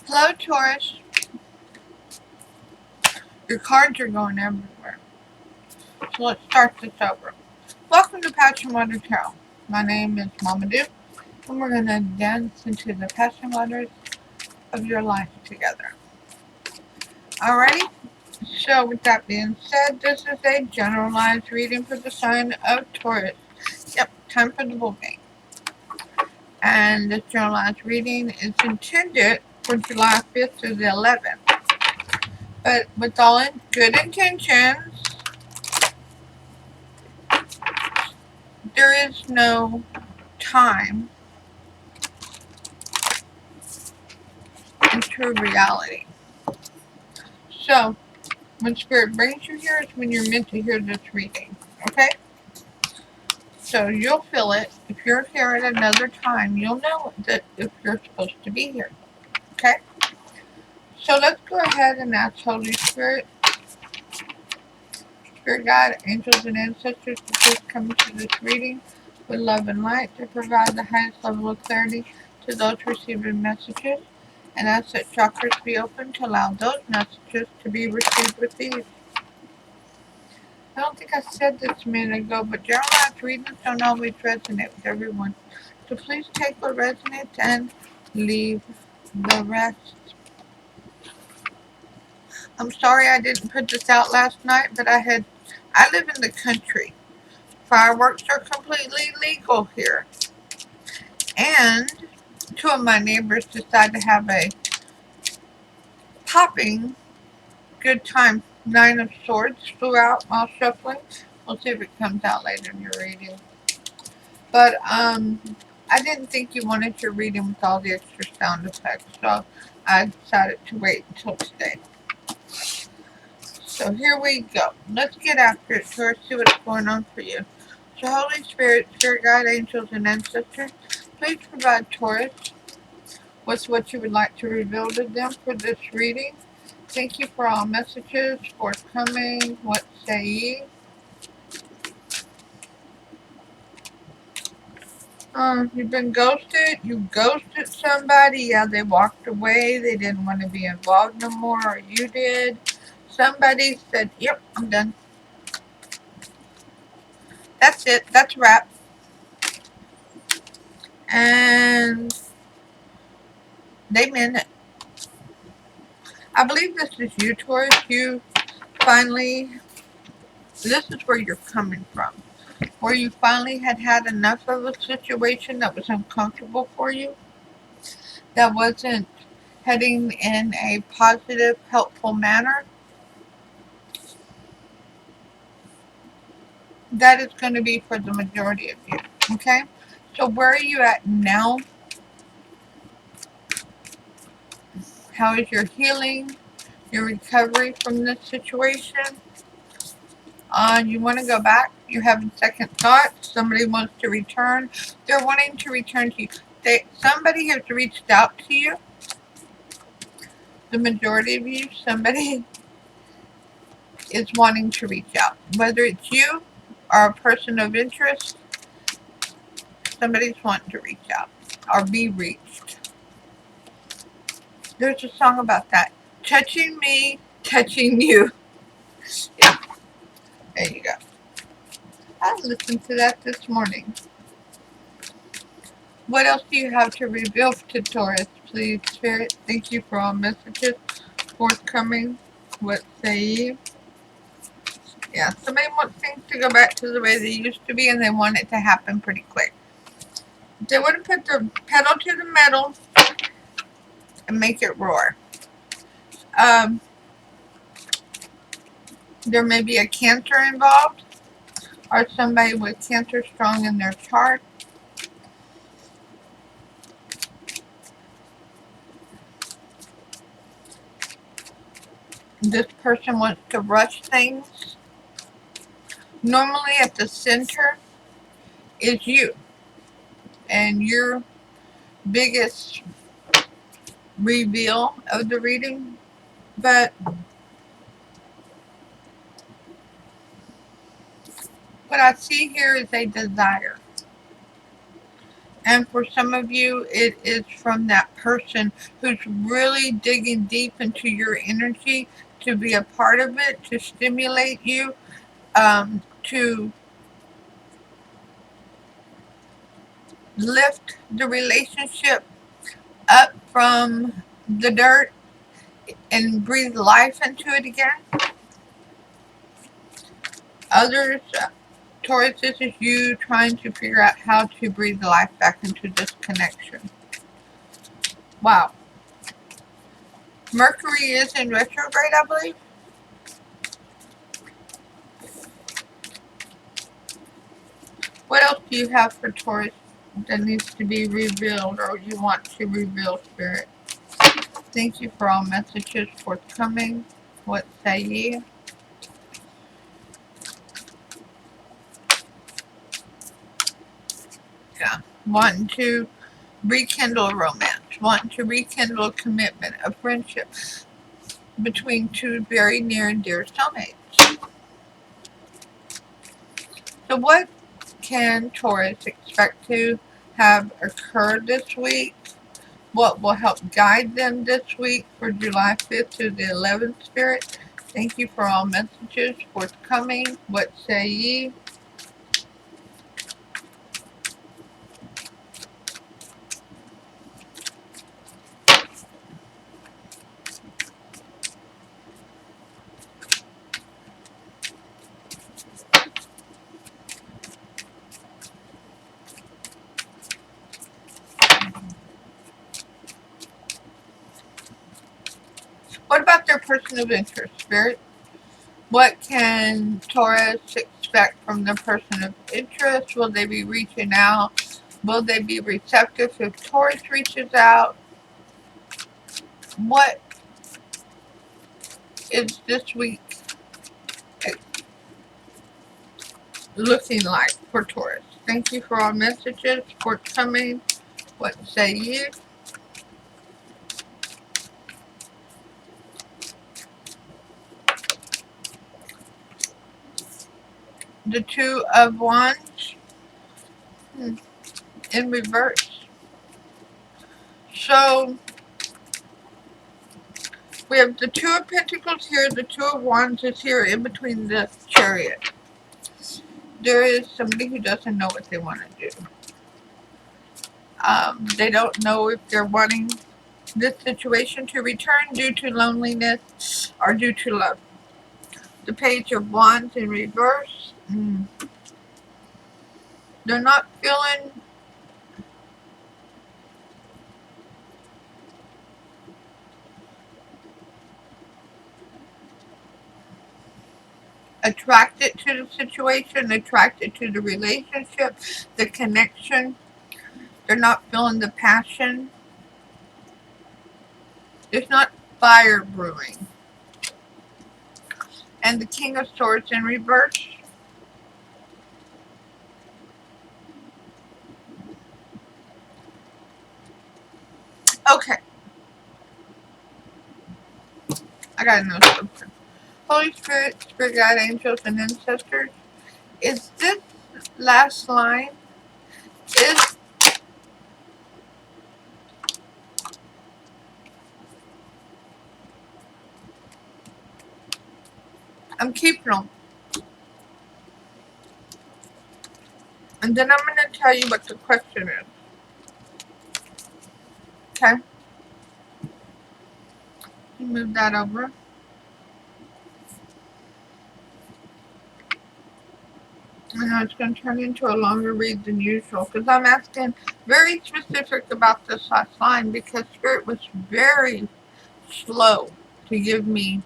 Hello, Taurus. Your cards are going everywhere. So let's start this over. Welcome to PassionWater Tarot. My name is Mama Do, and we're going to dance into the passion waters of your life together. Alrighty? So with that being said, this is a generalized reading for the sign of Taurus. Yep, time for the bull game. And this generalized reading is intended for July 5th through the 11th. But with all good intentions, there is no time into reality. So, when Spirit brings you here, it's when you're meant to hear this reading. Okay? So, you'll feel it. If you're here at another time, you'll know that if you're supposed to be here. Okay? So, let's go ahead and ask Holy Spirit, Spirit God, angels, and ancestors to please come into this reading with love and light to provide the highest level of clarity to those receiving messages, and ask that chakras be open to allow those messages to be received with ease. I don't think I said this a minute ago, but generalized readings don't always resonate with everyone. So please take what resonates and leave the rest. I'm sorry I didn't put this out last night, but I live in the country. Fireworks are completely legal here. And two of my neighbors decided to have a popping good time. Nine of Swords flew out while shuffling. We'll see if it comes out later in your reading. But I didn't think you wanted your reading with all the extra sound effects, so I decided to wait until today. So here we go. Let's get after it, Taurus, see what's going on for you. So Holy Spirit, Spirit Guide, Angels, and Ancestors, please provide Taurus with what you would like to reveal to them for this reading. Thank you for all messages forthcoming. What say ye? You've been ghosted. You ghosted somebody. Yeah, they walked away. They didn't want to be involved no more, or you did. Somebody said, "Yep, I'm done. That's it. That's a wrap." And they meant it. I believe this is you, Taurus. You finally. This is where you're coming from. Where you finally had enough of a situation that was uncomfortable for you. That wasn't heading in a positive, helpful manner. That is going to be for the majority of you. Okay? So where are you at now? How is your healing, your recovery from this situation? You want to go back? You're having second thoughts. Somebody wants to return. They're wanting to return to you. Somebody has reached out to you. The majority of you, somebody is wanting to reach out. Whether it's you or a person of interest, somebody's wanting to reach out or be reached. There's a song about that. Touching me, touching you. Yeah, there you go. I listened to that this morning. What else do you have to reveal to Taurus, please, Spirit? Thank you for all messages forthcoming. What say you? Yeah, somebody wants things to go back to the way they used to be, and they want it to happen pretty quick. They want to put the pedal to the metal and make it roar. There may be a Cancer involved, or somebody with Cancer strong in their chart. This person wants to rush things. Normally at the center is you and your biggest reveal of the reading, but what I see here is a desire. And for some of you, it is from that person who's really digging deep into your energy to be a part of it, to stimulate you, to lift the relationship up from the dirt and breathe life into it again. Others, Taurus, this is you trying to figure out how to breathe life back into this connection. Wow. Mercury is in retrograde, I believe. What else do you have for Taurus that needs to be revealed or you want to reveal, Spirit? Thank you for all messages forthcoming. What say ye? Yeah. Wanting to rekindle romance. Wanting to rekindle a commitment, a friendship between two very near and dear soulmates. So what can Taurus expect to have occurred this week? What will help guide them this week for July 5th to the 11th, Spirit? Thank you for all messages forthcoming. What say ye? What about their person of interest, Spirit? What can Taurus expect from their person of interest? Will they be reaching out? Will they be receptive if Taurus reaches out? What is this week looking like for Taurus? Thank you for all messages forthcoming. What say you? The Two of Wands in reverse. So we have the Two of Pentacles here, the Two of Wands is here in between the Chariot. There is somebody who doesn't know what they want to do. They don't know if they're wanting this situation to return due to loneliness or due to love. The Page of Wands in reverse. They're not feeling attracted to the situation, attracted to the relationship, the connection. They're not feeling the passion. There's not fire brewing. And the King of Swords in reverse. Okay. I gotta know something. Holy Spirit, Spirit Guide, Angels, and Ancestors. Is this last line, is I'm keeping them. And then I'm going to tell you what the question is. Okay? Move that over. I know it's going to turn into a longer read than usual because I'm asking very specific about this last line because Spirit was very slow to give me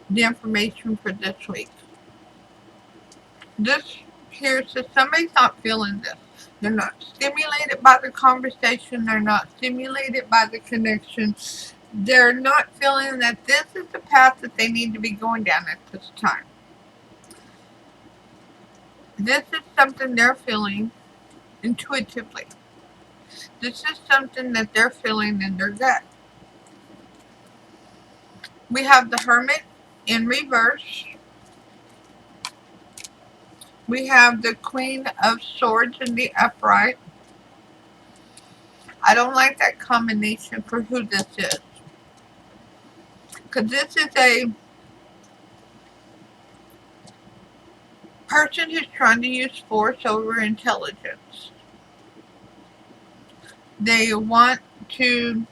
the information for this week. This here says somebody's not feeling this. They're not stimulated by the conversation. They're not stimulated by the connection. They're not feeling that this is the path that they need to be going down at this time. This is something they're feeling intuitively. This is something that they're feeling in their gut. We have the Hermit in reverse. We have the Queen of Swords in the upright. I don't like that combination for who this is. Because this is a person who's trying to use force over intelligence. They want to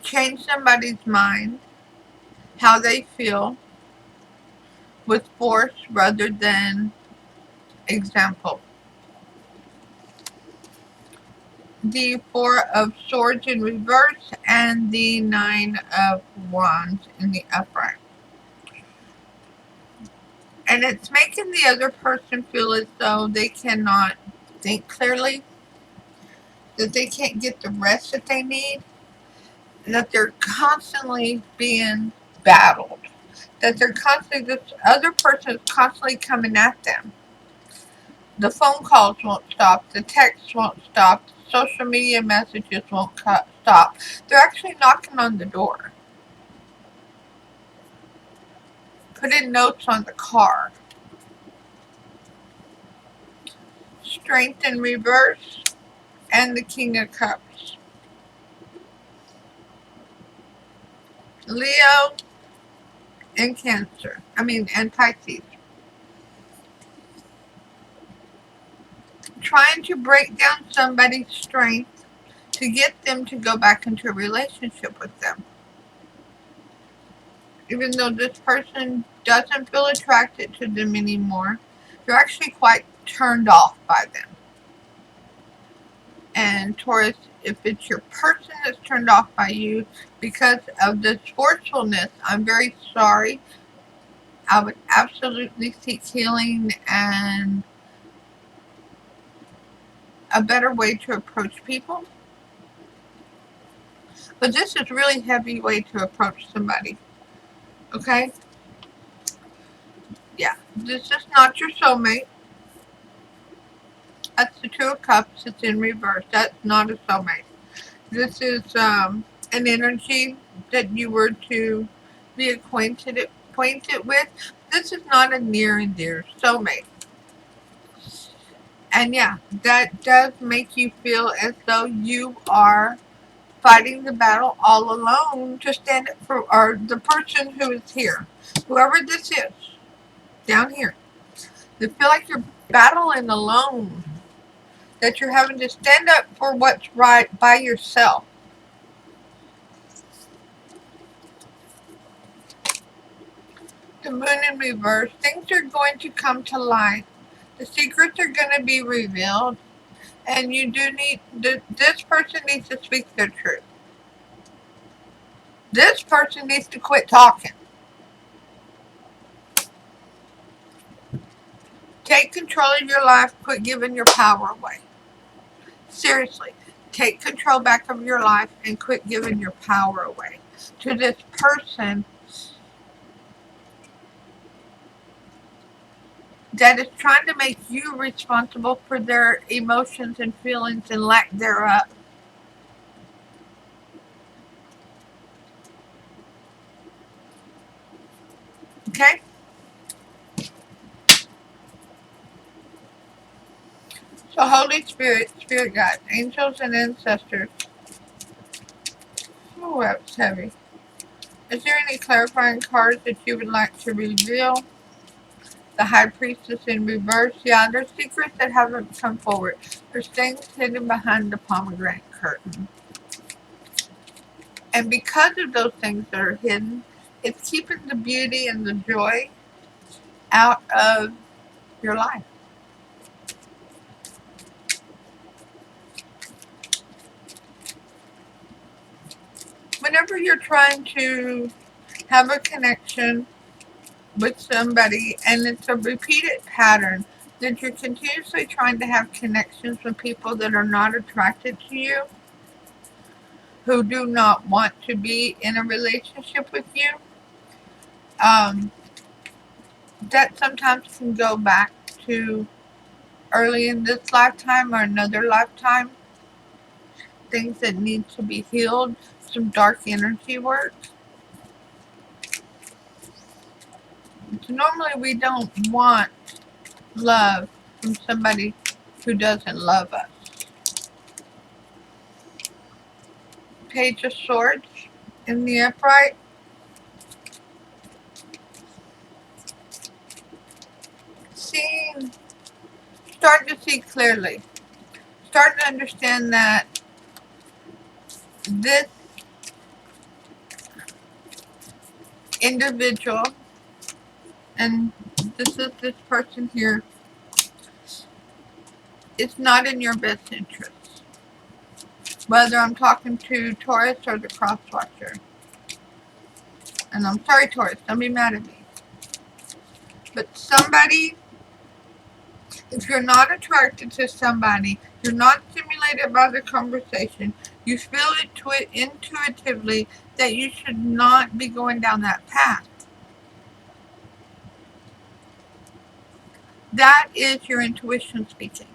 change somebody's mind, how they feel, with force rather than example. The Four of Swords in reverse and the Nine of Wands in the upright. And it's making the other person feel as though they cannot think clearly, that they can't get the rest that they need, that they're constantly being battled, that they're constantly, this other person is constantly coming at them. The phone calls won't stop, the texts won't stop, the social media messages won't stop. They're actually knocking on the door. Putting notes on the car. Strength in reverse and the King of Cups. Leo and Cancer. And Pisces. Trying to break down somebody's strength to get them to go back into a relationship with them. Even though this person doesn't feel attracted to them anymore, you're actually quite turned off by them. And Taurus, if it's your person that's turned off by you because of this forcefulness, I'm very sorry. I would absolutely seek healing and a better way to approach people. But this is a really heavy way to approach somebody. Okay? Yeah. This is not your soulmate. That's the Two of Cups. It's in reverse. That's not a soulmate. This is an energy that you were to be acquainted with. This is not a near and dear soulmate. And yeah, that does make you feel as though you are fighting the battle all alone to stand up for or the person who is here. Whoever this is, down here. They feel like you're battling alone. That you're having to stand up for what's right by yourself. The moon in reverse. Things are going to come to light. The secrets are going to be revealed. And you do need, this person needs to speak their truth. This person needs to quit talking. Take control of your life. Quit giving your power away. Seriously. Take control back of your life and quit giving your power away to this person that is trying to make you responsible for their emotions and feelings and lack thereof. Okay? So Holy Spirit, Spirit Guide, angels and ancestors. Oh, that was heavy. Is there any clarifying cards that you would like to reveal? The High Priestess in reverse. Yeah, there's secrets that haven't come forward. There's things hidden behind the pomegranate curtain. And because of those things that are hidden, it's keeping the beauty and the joy out of your life. Whenever you're trying to have a connection with somebody and it's a repeated pattern, that you're continuously trying to have connections with people that are not attracted to you, who do not want to be in a relationship with you, that sometimes can go back to early in this lifetime or another lifetime. Things that need to be healed, some dark energy work. So normally we don't want love from somebody who doesn't love us. Page of Swords in the upright. Start to see clearly. Start to understand that this individual, and this is this person here, it's not in your best interest. Whether I'm talking to Taurus or the cross watcher. And I'm sorry, Taurus, don't be mad at me. But somebody, if you're not attracted to somebody, you're not stimulated by the conversation, you feel it intuitively that you should not be going down that path. That is your intuition speaking.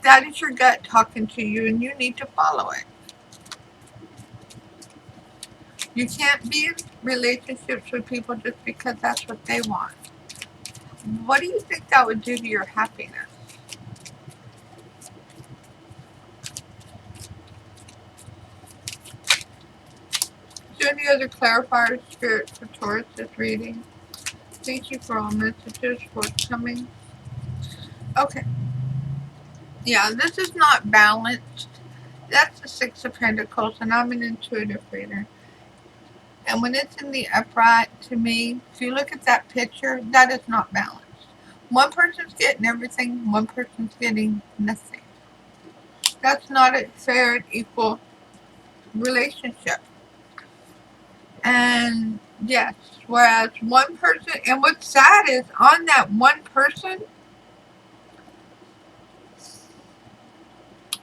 That is your gut talking to you, and you need to follow it. You can't be in relationships with people just because that's what they want. What do you think that would do to your happiness? Is there any other clarifiers, Spirit, for Taurus this reading? Thank you for all messages forthcoming. Okay. Yeah, this is not balanced. That's the Six of Pentacles, and I'm an intuitive reader. And when it's in the upright, to me, if you look at that picture, that is not balanced. One person's getting everything, one person's getting nothing. That's not a fair and equal relationship. And yes, whereas one person, and what's sad is on that one person,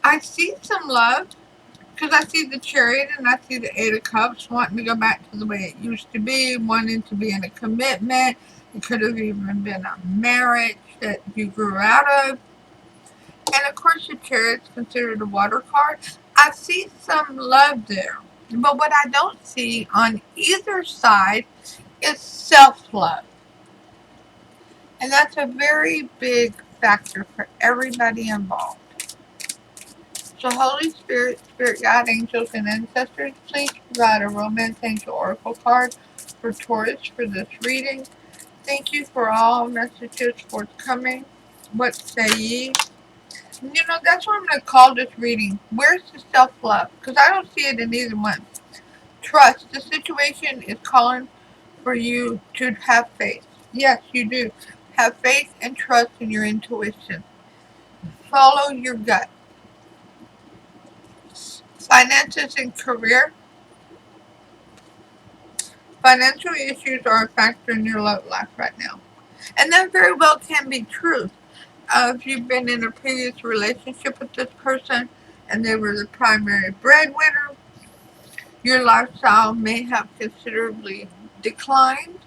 I see some love, because I see the Chariot and I see the Eight of Cups wanting to go back to the way it used to be, wanting to be in a commitment. It could have even been a marriage that you grew out of. And of course the Chariot's considered a water card. I see some love there. But what I don't see on either side is self-love. And that's a very big factor for everybody involved. So Holy Spirit, Spirit Guide, Angels, and Ancestors, please provide a Romance Angel Oracle card for Taurus for this reading. Thank you for all messages forthcoming. What say ye? You know, that's what I'm going to call this reading. Where's the self-love? Because I don't see it in either one. Trust. The situation is calling for you to have faith. Yes, you do. Have faith and trust in your intuition. Follow your gut. Finances and career. Financial issues are a factor in your love life right now. And that very well can be true. If you've been in a previous relationship with this person and they were the primary breadwinner, your lifestyle may have considerably declined,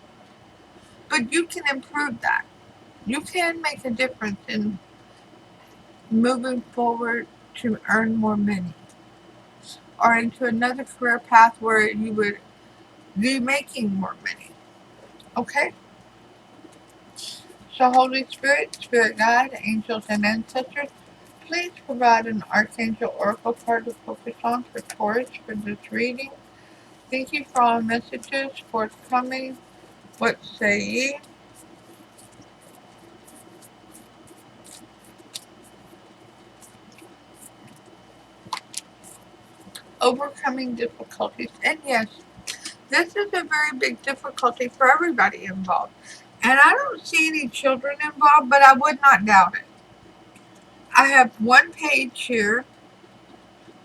but you can improve that. You can make a difference in moving forward to earn more money or into another career path where you would be making more money. Okay? So Holy Spirit, Spirit Guide, Angels, and Ancestors, please provide an Archangel Oracle card to focus on for Taurus for this reading. Thank you for all messages forthcoming. What say ye? Overcoming difficulties. And yes, this is a very big difficulty for everybody involved. And I don't see any children involved, but I would not doubt it. I have one page here,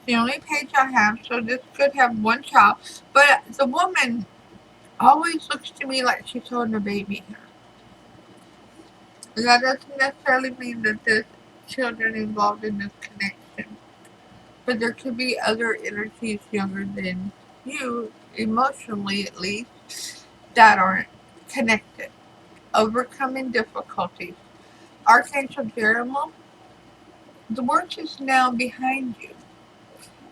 the only page I have, so this could have one child. But the woman always looks to me like she's holding a baby here. That doesn't necessarily mean that there's children involved in this connection. But there could be other energies younger than you, emotionally at least, that are connected. Overcoming difficulties. Archangel Jeremiah, the work is now behind you,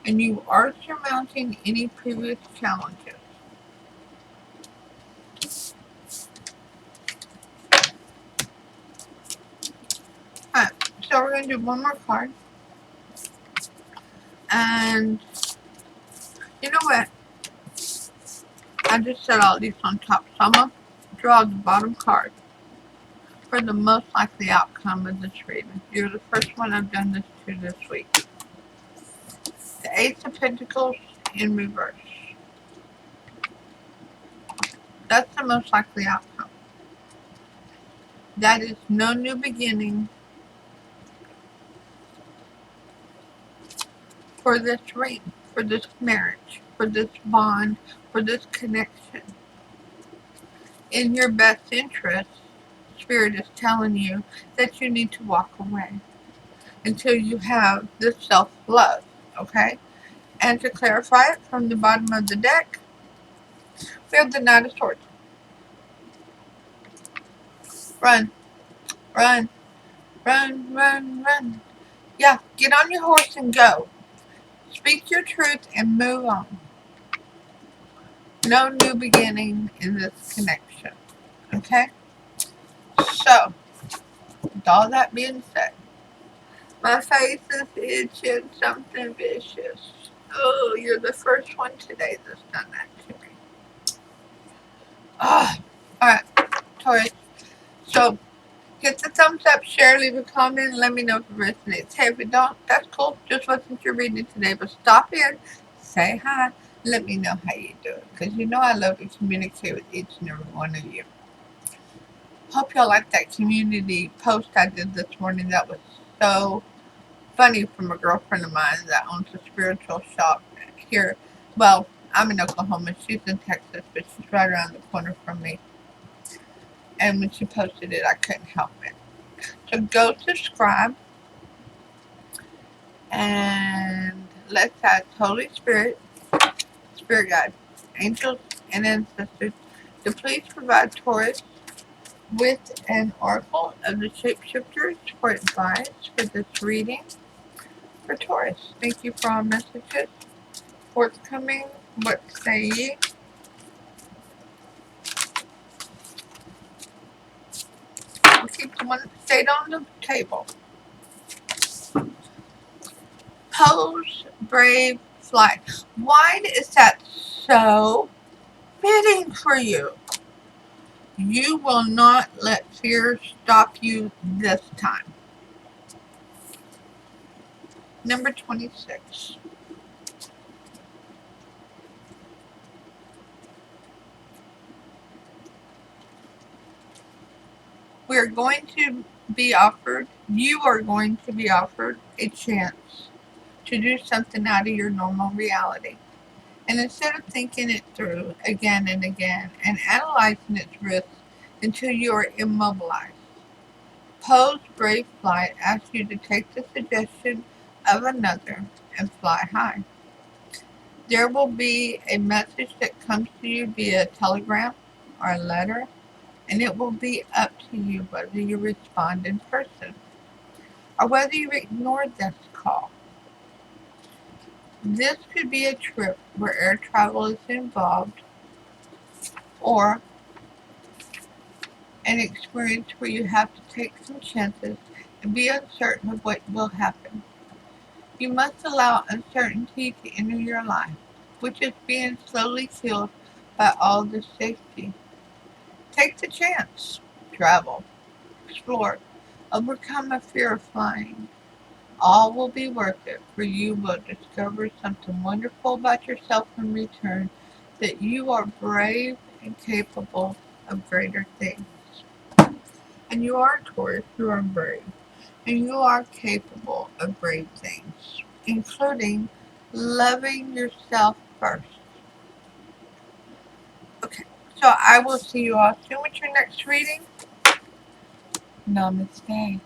and you are surmounting any previous challenges. So we're going to do one more card. And you know what? I just set all these on top. So I'm going to draw the bottom card for the most likely outcome of this reading. You're the first one I've done this to this week. The Ace of Pentacles in reverse. That's the most likely outcome. That is no new beginning for this ring, for this marriage, for this bond, for this connection. In your best interest, Spirit is telling you that you need to walk away until you have this self-love, okay? And to clarify it from the bottom of the deck, we have the Knight of Swords. Run, run, run, run, run. Yeah, get on your horse and go. Speak your truth and move on. No new beginning in this connection, okay? So, with all that being said, my face is itching something vicious. Oh, you're the first one today that's done that to me. Oh, alright, Taurus. So, hit the thumbs up, share, leave a comment, and let me know if it resonates. Hey, if it don't, that's cool. Just wasn't your reading today, but stop in, say hi, let me know how you do it. Because you know I love to communicate with each and every one of you. Hope y'all like that community post I did this morning. That was so funny from a girlfriend of mine that owns a spiritual shop here. Well, I'm in Oklahoma. She's in Texas, but she's right around the corner from me. And when she posted it, I couldn't help it. So go subscribe and let's ask Holy Spirit, Spirit Guide, angels, and ancestors to please provide Taurus with an oracle of the shapeshifters for advice for this reading for Taurus. Thank you for all messages forthcoming. What say ye? We'll keep the one that stayed on the table. Pose, brave, flight. Why is that so fitting for you? You will not let fear stop you this time. Number 26. We are going to be offered, you are going to be offered a chance to do something out of your normal reality. And instead of thinking it through again and again and analyzing its risks until you are immobilized, Poe's brave flight asks you to take the suggestion of another and fly high. There will be a message that comes to you via telegram or a letter, and it will be up to you whether you respond in person or whether you ignore this call. This could be a trip where air travel is involved, or an experience where you have to take some chances and be uncertain of what will happen. You must allow uncertainty to enter your life, which is being slowly killed by all the safety. Take the chance. Travel. Explore. Overcome a fear of flying. All will be worth it, for you will discover something wonderful about yourself in return, that you are brave and capable of greater things. And you are, Taurus, you are brave. And you are capable of brave things, including loving yourself first. Okay, so I will see you all soon with your next reading. Namaste.